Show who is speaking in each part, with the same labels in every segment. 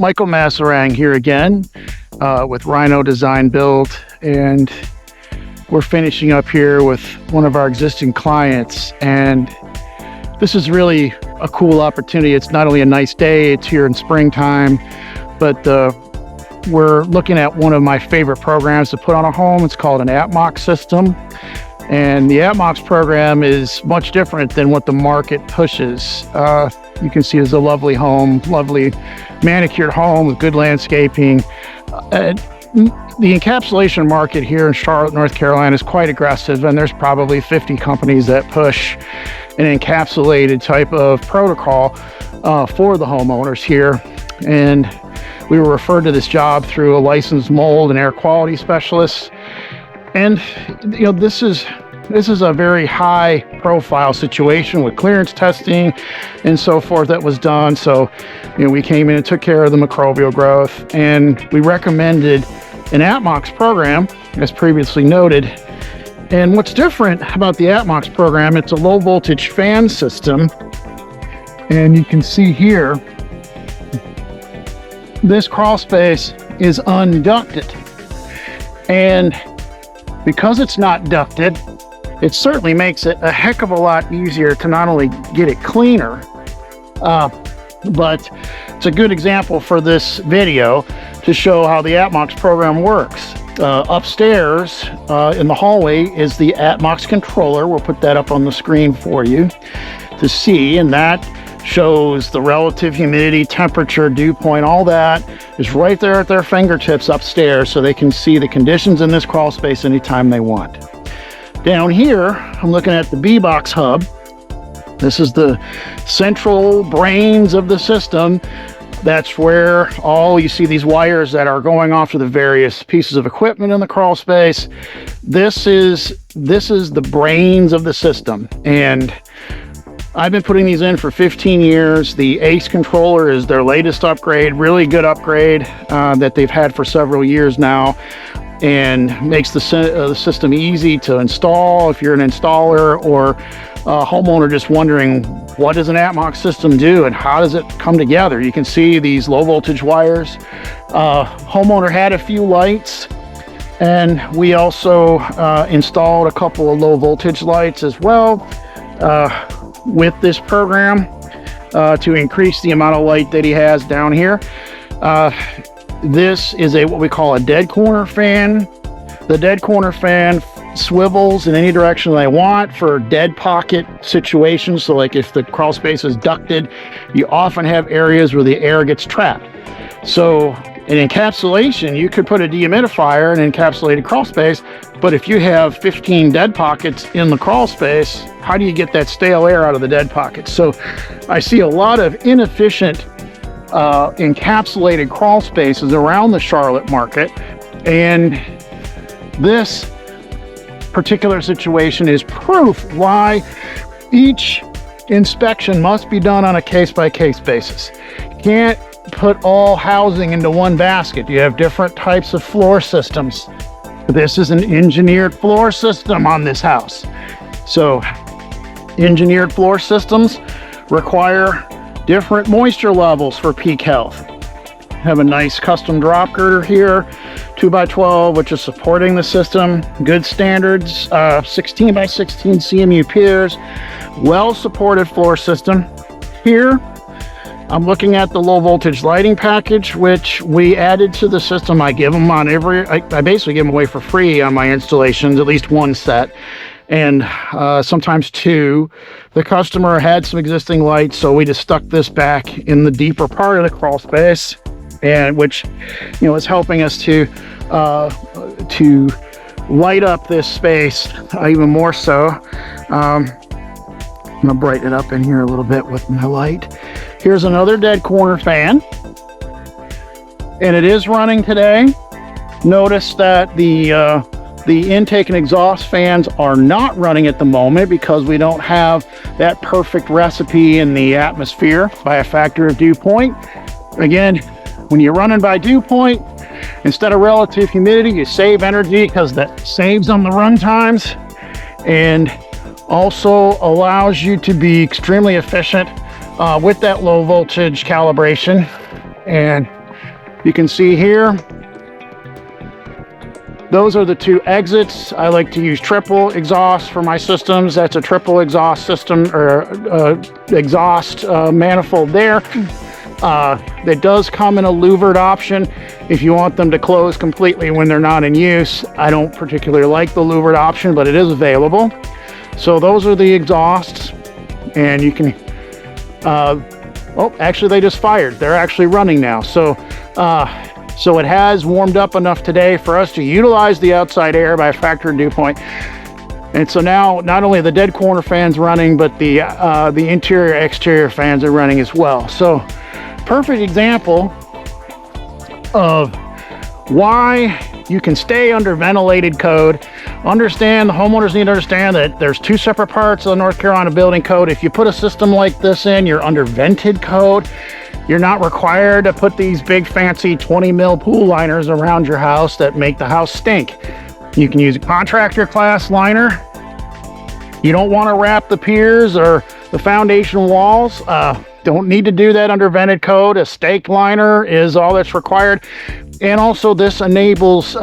Speaker 1: Michael Masserang here again with Rhino Design Build, and we're finishing up here with one of our existing clients, and this is really a cool opportunity. It's not only a nice day, it's here in springtime, but we're looking at one of my favorite programs to put on a home. It's called an Atmox system, and the Atmox program is much different than what the market pushes. You can see it's a lovely home, lovely manicured home with good landscaping. The encapsulation market here in Charlotte, North Carolina is quite aggressive, and there's probably 50 companies that push an encapsulated type of protocol for the homeowners here. And we were referred to this job through a licensed mold and air quality specialist. And you know, this is a very high profile situation with clearance testing and so forth that was done. So, you know, we came in and took care of the microbial growth, and we recommended an Atmox program, as previously noted. And what's different about the Atmox program, it's a low voltage fan system. And you can see here, this crawl space is unducted. And because it's not ducted, it certainly makes it a heck of a lot easier to not only get it cleaner, but it's a good example for this video to show how the Atmox program works. Upstairs in the hallway is the Atmox controller. We'll put that up on the screen for you to see, and that shows the relative humidity, temperature, dew point. All that is right there at their fingertips upstairs, so they can see the conditions in this crawl space anytime they want. Down here, I'm looking at the B-Box hub. This is the central brains of the system. That's where you see these wires that are going off to the various pieces of equipment in the crawl space. This is the brains of the system, and I've been putting these in for 15 years. The ACE controller is their latest upgrade, really good upgrade that they've had for several years now, and makes the system easy to install if you're an installer or a homeowner just wondering, what does an Atmox system do and how does it come together? You can see these low voltage wires. Homeowner had a few lights, and we also installed a couple of low voltage lights as well with this program to increase the amount of light that he has down here. This is what we call a dead corner fan. The dead corner fan swivels in any direction they want for dead pocket situations. So like if the crawl space is ducted, you often have areas where the air gets trapped. So in encapsulation, you could put a dehumidifier in an encapsulated crawl space, but if you have 15 dead pockets in the crawl space, how do you get that stale air out of the dead pockets? So I see a lot of inefficient encapsulated crawl spaces around the Charlotte market, and this particular situation is proof why each inspection must be done on a case-by-case basis. You can't put all housing into one basket. You have different types of floor systems. This is an engineered floor system on this house. So engineered floor systems require different moisture levels for peak health. Have a nice custom drop girder here, 2x12, which is supporting the system. Good standards, 16x16 CMU piers, well supported floor system. Here, I'm looking at the low voltage lighting package, which we added to the system. I give them on I basically give them away for free on my installations, at least one set, and sometimes two. The customer had some existing lights, so we just stuck this back in the deeper part of the crawl space, and which, you know, is helping us to light up this space even more so. I'm gonna brighten it up in here a little bit with my light. Here's another dead corner fan, and it is running today. Notice that the intake and exhaust fans are not running at the moment because we don't have that perfect recipe in the atmosphere by a factor of dew point. Again, when you're running by dew point, instead of relative humidity, you save energy because that saves on the run times, and also allows you to be extremely efficient with that low voltage calibration. And You can see here, those are the two exits. I like to use triple exhaust for my systems. That's a triple exhaust system, or exhaust manifold there. That does come in a louvered option if you want them to close completely when they're not in use. I don't particularly like the louvered option, but it is available. So those are the exhausts, and you can, oh, actually they just fired. They're actually running now. So it has warmed up enough today for us to utilize the outside air by a factor of dew point. And so now not only the dead corner fans running, but the interior exterior fans are running as well. So perfect example of why you can stay under ventilated code. Understand, the homeowners need to understand that there's two separate parts of the North Carolina building code. If you put a system like this in, you're under vented code. You're not required to put these big fancy 20 mil pool liners around your house that make the house stink. You can use a contractor class liner. You don't want to wrap the piers or the foundation walls. Don't need to do that under vented code. A stake liner is all that's required. And also this enables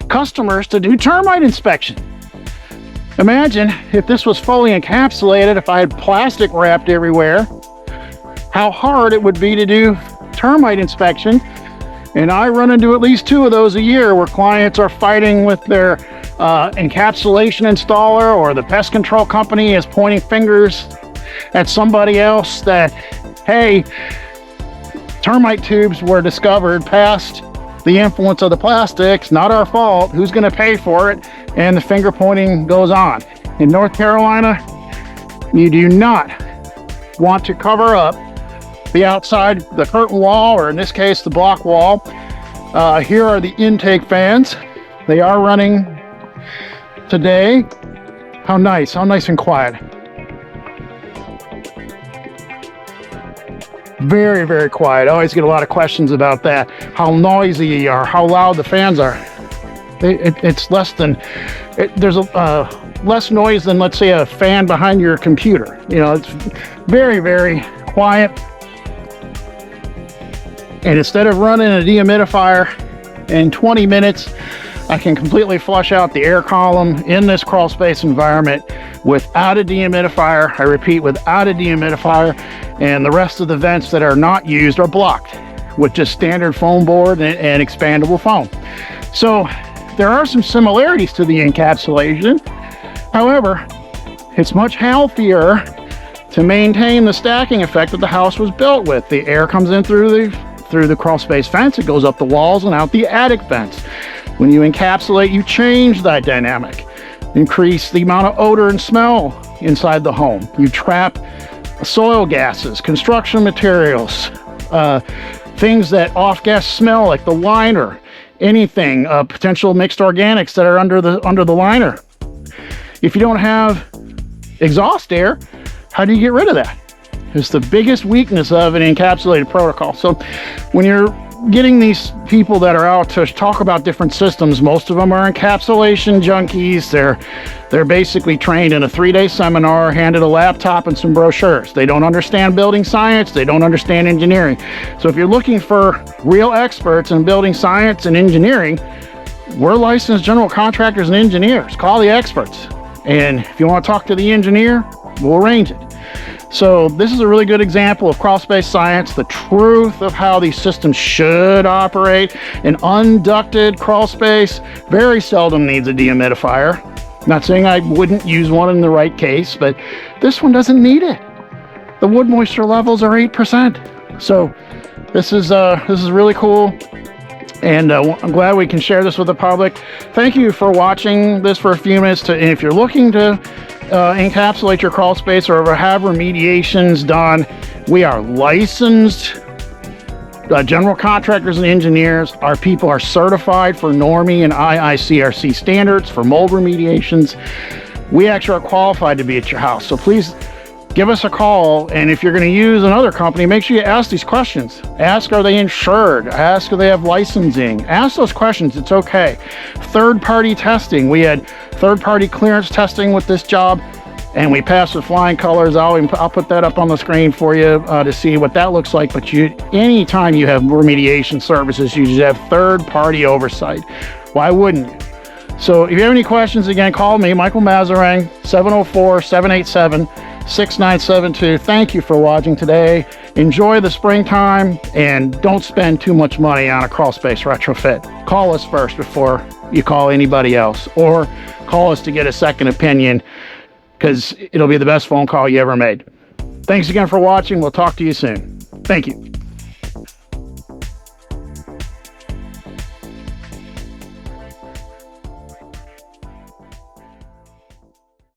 Speaker 1: customers to do termite inspection. Imagine if this was fully encapsulated, if I had plastic wrapped everywhere, how hard it would be to do termite inspection. And I run into at least 2 of those a year where clients are fighting with their encapsulation installer, or the pest control company is pointing fingers at somebody else that, hey, termite tubes were discovered past the influence of the plastics, not our fault, who's going to pay for it? And the finger pointing goes on. In North Carolina, you do not want to cover up the outside, the curtain wall, or in this case the block wall. Here are the intake fans. They are running today. How nice and quiet. Very, very quiet. I always get a lot of questions about that. How noisy or how loud the fans are. It's less than, there's less noise than, let's say, a fan behind your computer. You know, it's very, very quiet. And instead of running a dehumidifier in 20 minutes, I can completely flush out the air column in this crawl space environment without a dehumidifier. I repeat, without a dehumidifier, and the rest of the vents that are not used are blocked with just standard foam board and expandable foam. So there are some similarities to the encapsulation. However, it's much healthier to maintain the stacking effect that the house was built with. The air comes in through the crawl space vents, it goes up the walls and out the attic vents. When you encapsulate, you change that dynamic. Increase the amount of odor and smell inside the home. You trap soil gases, construction materials, things that off-gas smell like the liner, anything, potential mixed organics that are under the liner. If you don't have exhaust air, how do you get rid of that? It's the biggest weakness of an encapsulated protocol. So when you're getting these people that are out to talk about different systems, most of them are encapsulation junkies. They're basically trained in a 3-day seminar, handed a laptop and some brochures. They don't understand building science. They don't understand engineering. So if you're looking for real experts in building science and engineering, we're licensed general contractors and engineers. Call the experts. And if you want to talk to the engineer, we'll arrange it. So this is a really good example of crawl space science, the truth of how these systems should operate. An unducted crawl space very seldom needs a dehumidifier. Not saying I wouldn't use one in the right case, but this one doesn't need it. The wood moisture levels are 8%. So this is really cool. And I'm glad we can share this with the public. Thank you for watching this for a few minutes. And if you're looking to encapsulate your crawl space or have remediations done, we are licensed general contractors and engineers. Our people are certified for NORMI and IICRC standards for mold remediations. We actually are qualified to be at your house. So please give us a call. And if you're going to use another company, make sure you ask these questions. Ask, are they insured? Ask, do they have licensing? Ask those questions. It's okay. Third-party testing. We had third-party clearance testing with this job. and we pass with flying colors. I'll put that up on the screen for you to see what that looks like. But anytime you have remediation services, you should have third-party oversight. Why wouldn't you? So if you have any questions, again, call me, Michael Mazarang, 704-787-6972. Thank you for watching today. Enjoy the springtime, and don't spend too much money on a crawl space retrofit. Call us first before you call anybody else, or call us to get a second opinion, because it'll be the best phone call you ever made. Thanks again for watching. We'll talk to you soon. Thank you.